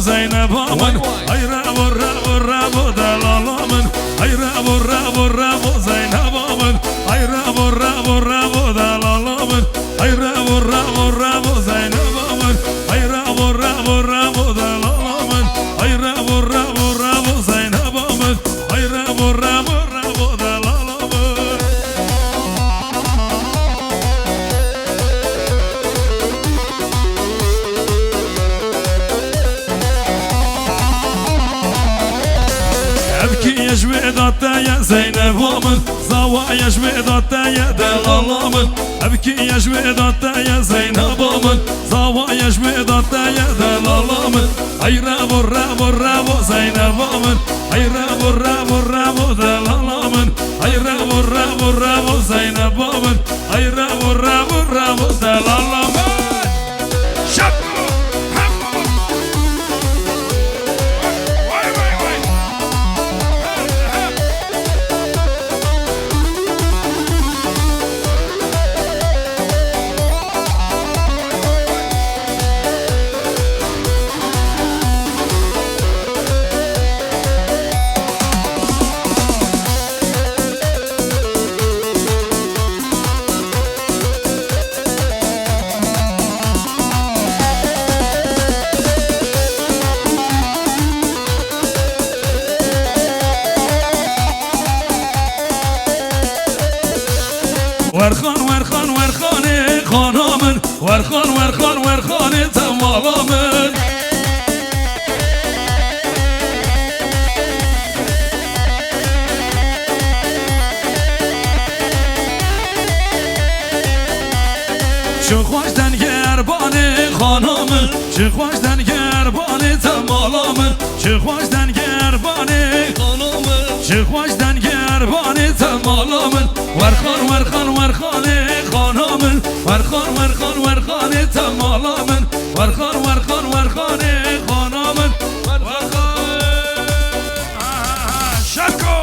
زينب من اي رابو رابو رابو دلالا من اي رابو رابو رابو زينب من اي رابو رابو رابو دلالا من اي رابو رابو رابو زينب من اي رابو رابو رابو دلالا من اي رابو رابو رابو زينب من اي رابو رابو رابو دلالا من ابكي يا جويدات يا زينب من زوايا جويدات يا دلالا من ابكي يا جويدات يا زينب من زوايا جويدات يا دلالا من اي رابو رابو رابو زينب من اي رابو رابو رابو دلالا من اي رابو رابو رابو زينب من اي رابو رابو رابو دلالا من ورخان ورخان ورخانه خانامن ورخان ورخان ورخانه تمامن چه خوشتن گربانه خانامن چه خوشتن گربانه تمامن چه خوشتن گربانه خانامن چه خوشتن گربانه تمامن ورخان ورخان ورخانه خانامن ورخان ورخان ورخانه تمامن ورخان ورخان ورخانه خانامن ورخان شکو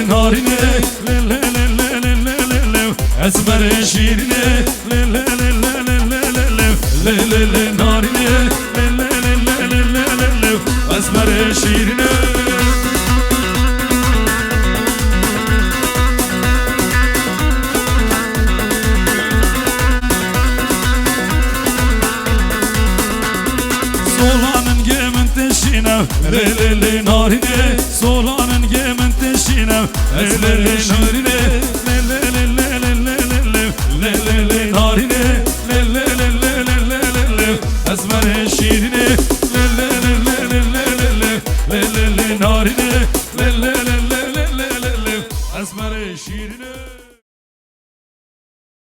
نارینه اسمر شیرینه نارینه اسمر شیرینه Solanın gemin teşine narine Solanın gemin teşine narine